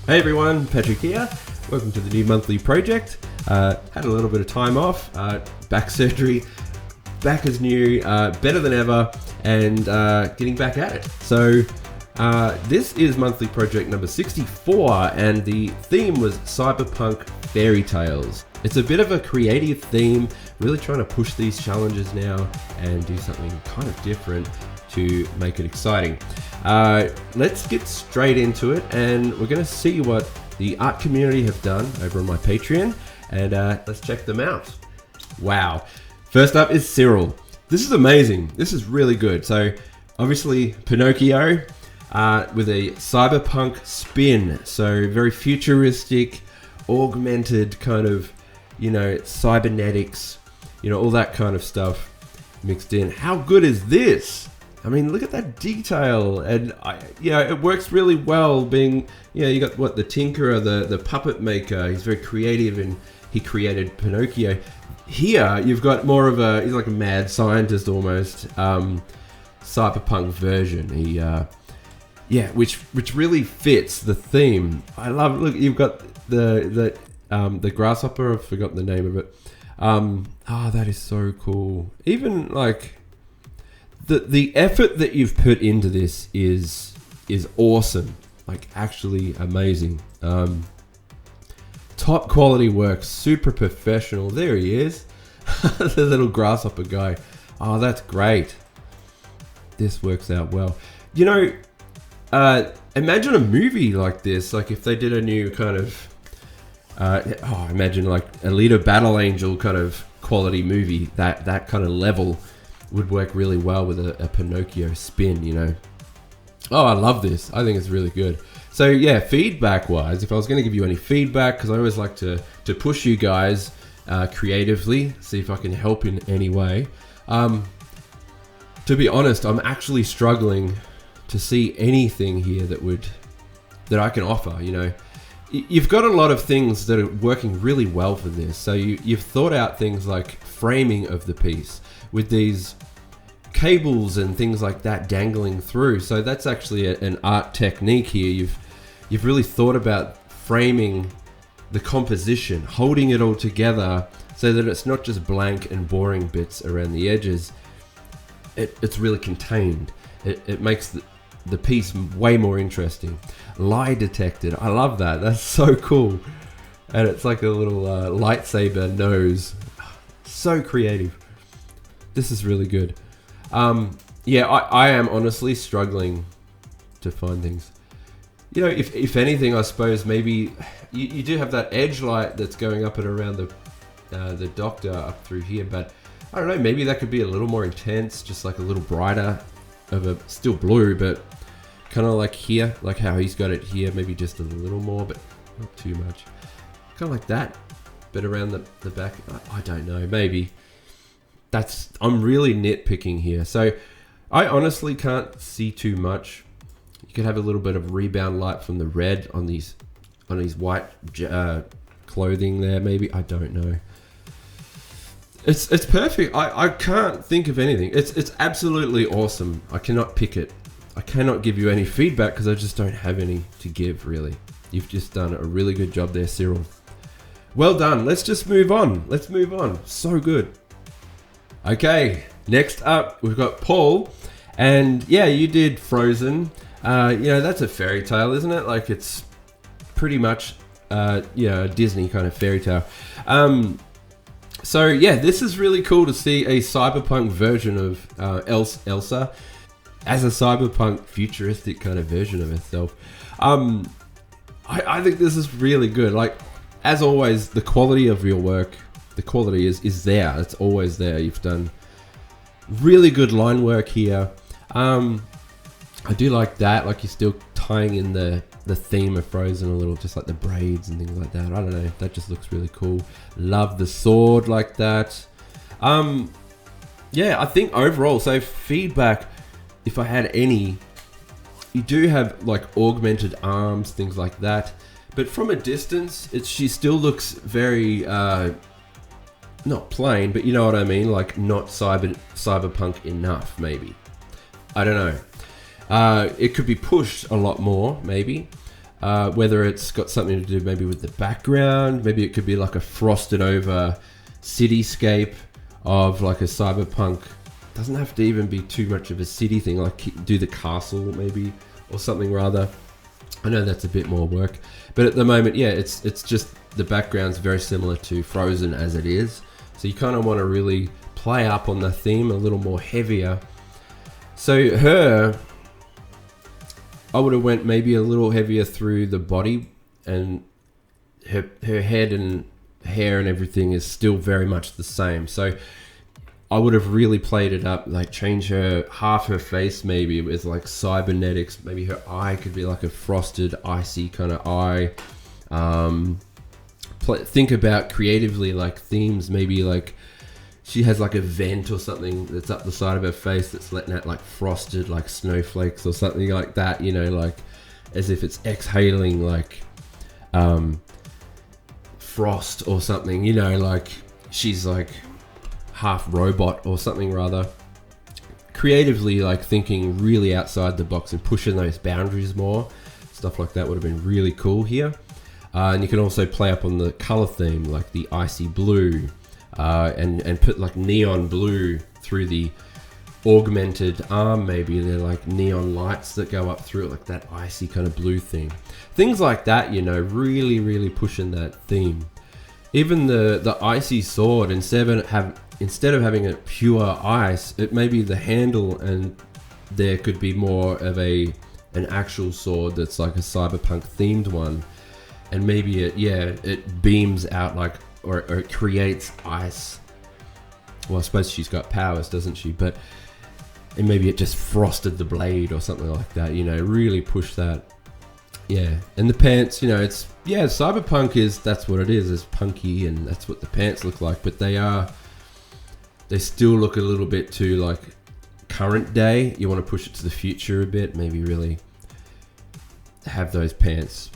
Hey everyone, Patrick here. Welcome to the new monthly project. Had a little bit of time off, back surgery, back as new, better than ever, and getting back at it. So this is monthly project number 64, and the theme was Cyberpunk Fairytales. It's a bit of a creative theme, really trying to push these challenges now and do something kind of different to make it exciting. Let's get straight into it, and we're going to see what the art community have done over on my Patreon, and let's check them out. Wow. First up is Cyril. This is amazing. This is really good. So obviously Pinocchio with a cyberpunk spin. So very futuristic, augmented kind of, cybernetics, all that kind of stuff mixed in. How good is this? I mean, look at that detail, and it works really well. Being, you got the tinkerer, the puppet maker. He's very creative, and he created Pinocchio. Here, you've got more of he's like a mad scientist almost, cyberpunk version. Which really fits the theme. I love it. Look, you've got the grasshopper. I've forgotten the name of it. That is so cool. Even like. The effort that you've put into this is awesome, like actually amazing. Top quality work, super professional. There he is, the little grasshopper guy. Oh, that's great. This works out well. Imagine a movie like this, like if they did a new kind of, imagine like Alita Battle Angel kind of quality movie, that kind of level. Would work really well with a Pinocchio spin, Oh, I love this. I think it's really good. So yeah, feedback-wise, if I was going to give you any feedback, because I always like to push you guys creatively, see if I can help in any way. To be honest, I'm actually struggling to see anything here that I can offer, You've got a lot of things that are working really well for this. So you've thought out things like framing of the piece with these cables and things like that dangling through. So that's actually an art technique here. You've really thought about framing the composition, holding it all together so that it's not just blank and boring bits around the edges. It's really contained. It makes the piece way more interesting. Lie detected. I love that. That's so cool. And it's like a little lightsaber nose. So creative. This is really good. I am honestly struggling to find things. If anything, I suppose maybe you do have that edge light that's going up and around the doctor up through here, but I don't know, maybe that could be a little more intense, just like a little brighter still blue, but kind of like here, like how he's got it here, maybe just a little more, but not too much. Kind of like that, but around the back, I don't know, maybe. I'm really nitpicking here. So I honestly can't see too much. You could have a little bit of rebound light from the red on these white clothing there, maybe. I don't know. It's perfect. I can't think of anything. It's absolutely awesome. I cannot pick it. I cannot give you any feedback because I just don't have any to give, really. You've just done a really good job there, Cyril. Well done. Let's just move on. Let's move on. So good. Okay, next up, we've got Paul. And yeah, you did Frozen. That's a fairy tale, isn't it? Like, it's pretty much, a Disney kind of fairy tale. So yeah, this is really cool to see a cyberpunk version of Elsa as a cyberpunk futuristic kind of version of herself. I think this is really good. Like, as always, the quality of your work, the quality is there. It's always there. You've done really good line work here. I do like that. Like, you're still tying in the theme of Frozen a little, just like the braids and things like that. I don't know. That just looks really cool. Love the sword like that. I think overall, so feedback, if I had any, you do have like augmented arms, things like that. But from a distance, she still looks very, not plain, but you know what I mean? Like, not cyberpunk enough, maybe. I don't know. It could be pushed a lot more, maybe. Whether it's got something to do maybe with the background, maybe it could be like a frosted over cityscape of like a cyberpunk. Doesn't have to even be too much of a city thing, like do the castle maybe or something rather. I know that's a bit more work, but at the moment, yeah, it's just the background's very similar to Frozen as it is. So you kind of want to really play up on the theme a little more heavier. So her, I would have went maybe a little heavier through the body, and her head and hair and everything is still very much the same. So I would have really played it up, like change half her face maybe with like cybernetics. Maybe her eye could be like a frosted, icy kind of eye. Think about creatively like themes, maybe like she has like a vent or something that's up the side of her face that's letting out like frosted like snowflakes or something like that, you know, like as if it's exhaling like frost or something, you know, like she's like half robot or something rather. Creatively like thinking really outside the box and pushing those boundaries more. Stuff like that would have been really cool here. And you can also play up on the color theme, like the icy blue, and put like neon blue through the augmented arm. Maybe they're like neon lights that go up through it, like that icy kind of blue theme. Things like that, you know, really pushing that theme. Even the icy sword, instead of having a pure ice, it may be the handle, and there could be more of an actual sword that's like a cyberpunk themed one, and maybe it beams out like or it creates ice. Well, I suppose she's got powers, doesn't she? And maybe it just frosted the blade or something like that, you know, really push that. Yeah, and the pants, you know, cyberpunk that's what it is. It's punky, and that's what the pants look like, but they still look a little bit too like current day. You want to push it to the future a bit, maybe really have those pants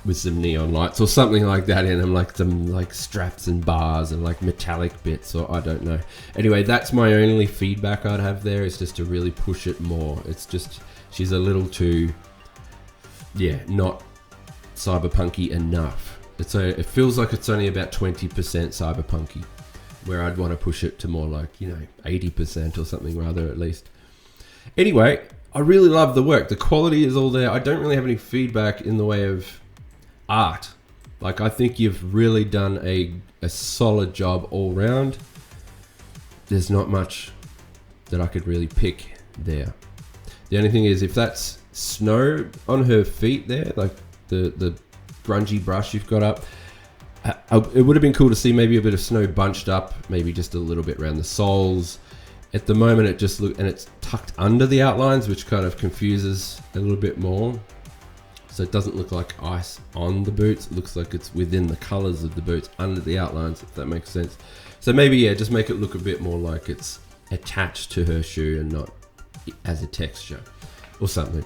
with some neon lights or something like that in them, like some like straps and bars and like metallic bits, or I don't know. Anyway, that's my only feedback I'd have there, is just to really push it more. It's just, she's a little too, not cyberpunky enough. It feels like it's only about 20% cyberpunky, where I'd want to push it to more like, 80% or something rather, at least. Anyway, I really love the work. The quality is all there. I don't really have any feedback in the way of art. Like, I think you've really done a solid job all round. There's not much that I could really pick there. The only thing is, if that's snow on her feet there, like the grungy brush you've got up, it would have been cool to see maybe a bit of snow bunched up, maybe just a little bit around the soles. At the moment, it just and it's tucked under the outlines, which kind of confuses a little bit more. So it doesn't look like ice on the boots. It looks like it's within the colors of the boots under the outlines, if that makes sense. So maybe, just make it look a bit more like it's attached to her shoe and not as a texture or something.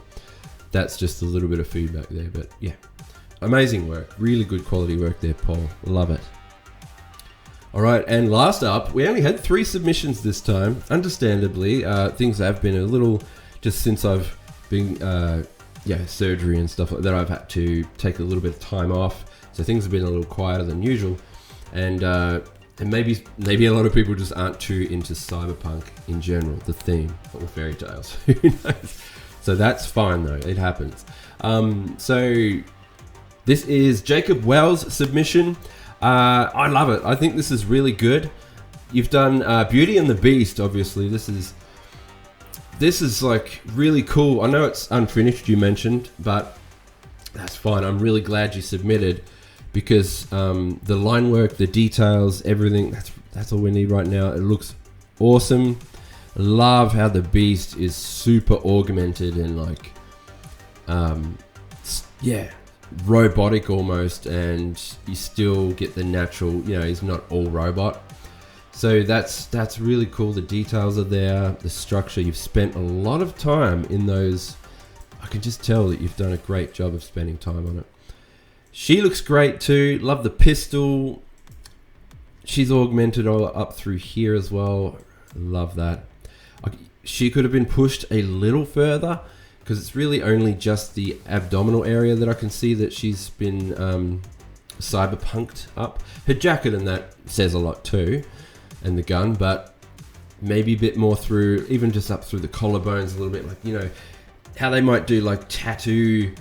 That's just a little bit of feedback there, but yeah. Amazing work. Really good quality work there, Paul. Love it. All right, and last up, we only had 3 submissions this time. Understandably, things have been a little, just since I've been, surgery and stuff like that, I've had to take a little bit of time off. So things have been a little quieter than usual. And maybe a lot of people just aren't too into Cyberpunk in general, the theme, or Fairytales. Who knows? So that's fine though, it happens. So this is Jacob Wells' submission. I love it. I think this is really good. You've done Beauty and the Beast, obviously. This is like really cool. I know it's unfinished, you mentioned, but that's fine. I'm really glad you submitted, because the line work, the details, everything, that's all we need right now. It looks awesome. Love how the Beast is super augmented and like, robotic almost, and you still get the natural, he's not all robot. So that's really cool. The details are there, the structure. You've spent a lot of time in those. I can just tell that you've done a great job of spending time on it. She looks great too. Love the pistol. She's augmented all up through here as well. Love that. She could have been pushed a little further, because it's really only just the abdominal area that I can see that she's been cyberpunked up. Her jacket and that says a lot too, and the gun, but maybe a bit more through, even just up through the collarbones a little bit, like, you know, how they might do like tattoo.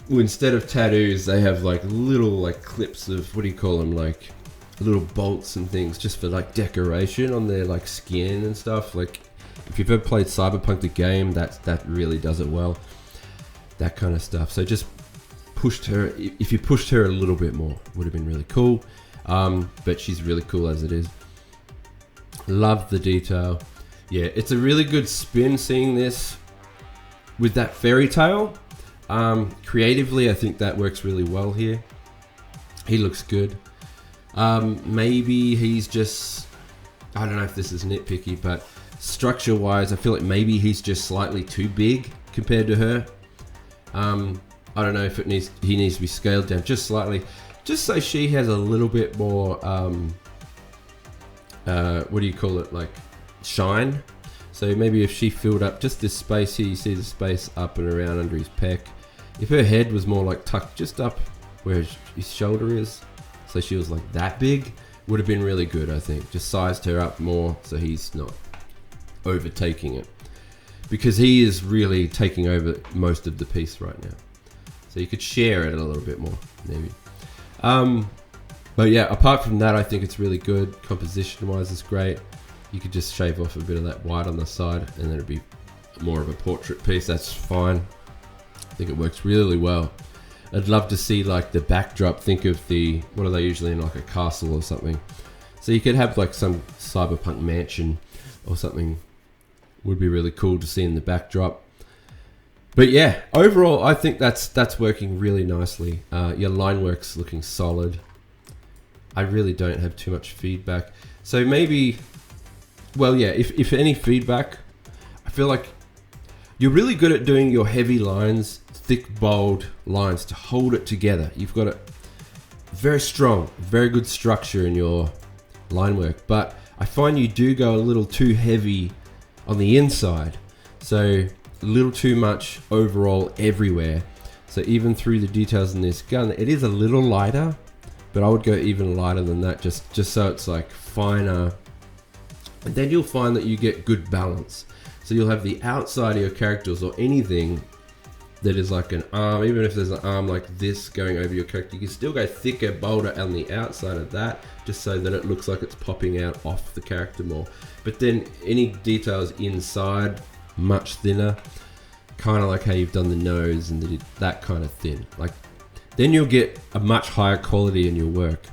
Well, instead of tattoos, they have like little like clips of, what do you call them, like little bolts and things just for like decoration on their like skin and stuff. Like if you've ever played Cyberpunk the game, that really does it well, that kind of stuff. So just pushed her, if you pushed her a little bit more, would have been really cool. But she's really cool as it is. Love the detail. Yeah, it's a really good spin seeing this with that fairy tale. Creatively, I think that works really well here. He looks good. Maybe he's just, I don't know if this is nitpicky, but structure wise, I feel like maybe he's just slightly too big compared to her. I don't know if he needs to be scaled down just slightly, just so she has a little bit more, what do you call it, like shine. So maybe if she filled up just this space here, you see the space up and around under his pec. If her head was more like tucked just up where his shoulder is, so she was like that big, would have been really good, I think. Just sized her up more so he's not overtaking it, because he is really taking over most of the piece right now. So you could share it a little bit more, maybe. But yeah, apart from that, I think it's really good. Composition-wise, it's great. You could just shave off a bit of that white on the side, and then it'd be more of a portrait piece. That's fine. I think it works really well. I'd love to see like the backdrop. Think of what are they usually in, like a castle or something. So you could have like some cyberpunk mansion or something. Would be really cool to see in the backdrop. But yeah, overall, I think that's working really nicely. Your line work's looking solid. I really don't have too much feedback. So maybe, well, yeah, if any feedback, I feel like you're really good at doing your heavy lines, thick, bold lines to hold it together. You've got a very strong, very good structure in your line work, but I find you do go a little too heavy on the inside. So a little too much overall everywhere. So even through the details in this gun, it is a little lighter, but I would go even lighter than that, just so it's like finer. And then you'll find that you get good balance. So you'll have the outside of your characters or anything that is like an arm, even if there's an arm like this going over your character, you can still go thicker, bolder on the outside of that, just so that it looks like it's popping out off the character more. But then any details inside, much thinner, kind of like how you've done the nose and that kind of thin. Like, then you'll get a much higher quality in your work.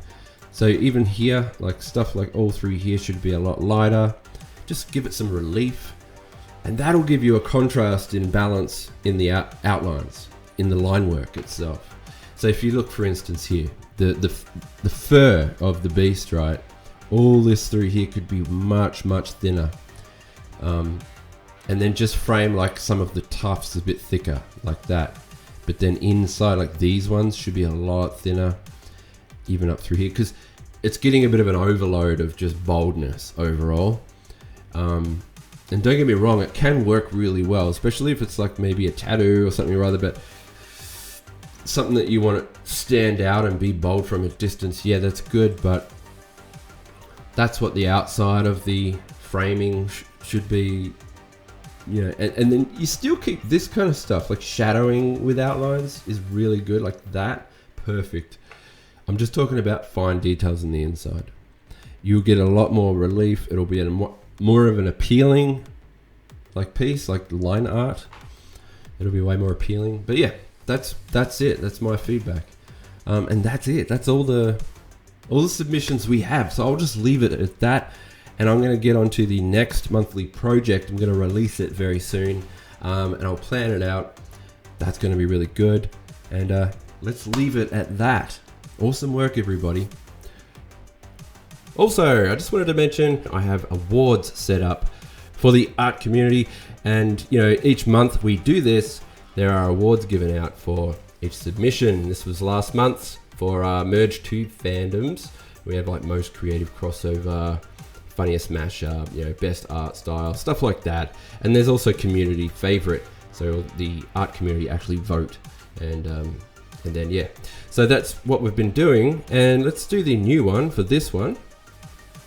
So even here, like stuff like all through here should be a lot lighter. Just give it some relief, and that'll give you a contrast in balance in the outlines, in the line work itself. So if you look, for instance, here, the fur of the beast, right? All this through here could be much, much thinner. And then just frame like some of the tufts a bit thicker, like that. But then inside, like these ones should be a lot thinner, even up through here, because it's getting a bit of an overload of just boldness overall. And don't get me wrong, it can work really well, especially if it's like maybe a tattoo or something rather, but something that you want to stand out and be bold from a distance. Yeah, that's good, but that's what the outside of the framing should be. You know, and then you still keep this kind of stuff, like shadowing with outlines is really good, like that, perfect. I'm just talking about fine details in the inside. You'll get a lot more relief. It'll be a more of an appealing like piece, like line art. It'll be way more appealing. But yeah, that's it. That's my feedback, and that's it. That's all the submissions we have. So I'll just leave it at that. And I'm going to get onto the next monthly project. I'm going to release it very soon, and I'll plan it out. That's going to be really good. And let's leave it at that. Awesome work, everybody. Also, I just wanted to mention I have awards set up for the art community. And, you know, each month we do this, there are awards given out for each submission. This was last month for Merge 2 fandoms. We have like most creative crossover, funniest mashup, you know, best art style, stuff like that. And there's also community favorite So the art community actually vote, and then yeah. So that's what we've been doing, and let's do the new one for this one.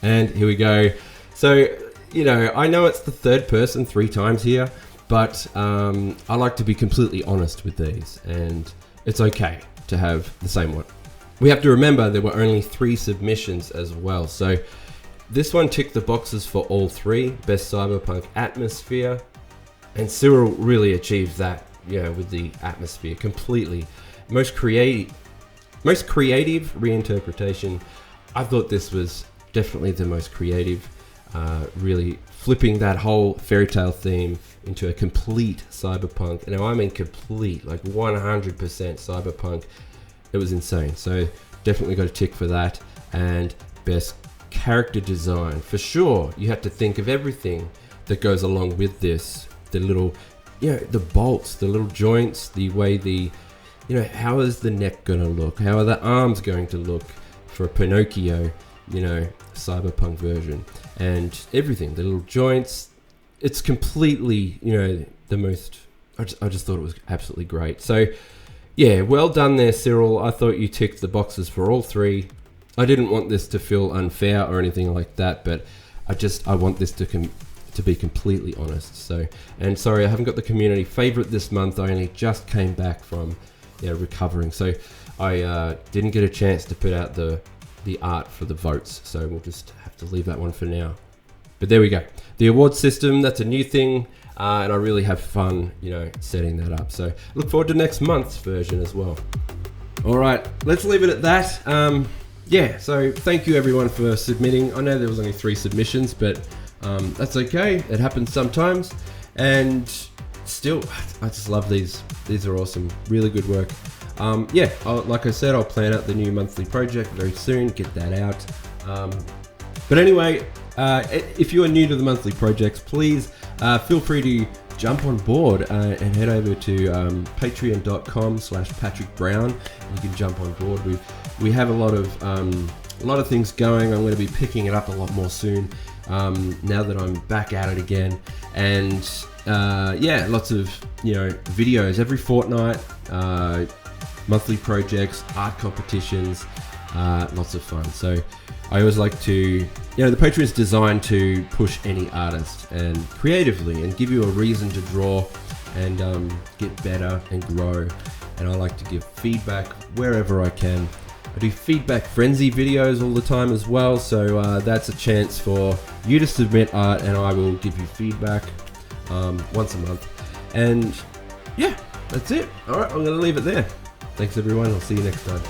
And here we go. So, you know, I know it's the third person 3 times here, but I like to be completely honest with these, and it's okay to have the same one. We have to remember there were only 3 submissions as well. So this one ticked the boxes for all 3, best cyberpunk atmosphere, and Cyril really achieved that, with the atmosphere completely. Most creative reinterpretation. I thought this was definitely the most creative, really flipping that whole fairy tale theme into a complete cyberpunk. Now I mean complete, like 100% cyberpunk. It was insane. So definitely got a tick for that. And best character design, for sure. You have to think of everything that goes along with this. The little, the bolts, the little joints, the way how is the neck gonna look? How are the arms going to look for a Pinocchio, cyberpunk version? And everything, the little joints, it's completely, the most, I just thought it was absolutely great. So yeah, well done there, Cyril. I thought you ticked the boxes for all 3. I didn't want this to feel unfair or anything like that, but I want this to be completely honest. So, and sorry, I haven't got the community favorite this month. I only just came back from recovering, so I didn't get a chance to put out the art for the votes, so we'll just have to leave that one for now. But there we go, the award system, that's a new thing, and I really have fun setting that up, so look forward to next month's version as well. All right, let's leave it at that. So thank you everyone for submitting. I know there was only 3 submissions, but that's okay, it happens sometimes. And still, I just love these are awesome, really good work. Like I said, I'll plan out the new monthly project very soon, get that out. But anyway, if you are new to the monthly projects, please feel free to jump on board and head over to patreon.com/Patrick Brown. You can jump on board. We have a lot of things going. I'm going to be picking it up a lot more soon now that I'm back at it again. And lots of videos every fortnight, monthly projects, art competitions, lots of fun. So I always like to, the Patreon is designed to push any artist and creatively and give you a reason to draw and get better and grow. And I like to give feedback wherever I can. I do feedback frenzy videos all the time as well, so that's a chance for you to submit art and I will give you feedback once a month. And yeah, that's it. All right, I'm going to leave it there. Thanks everyone, I'll see you next time.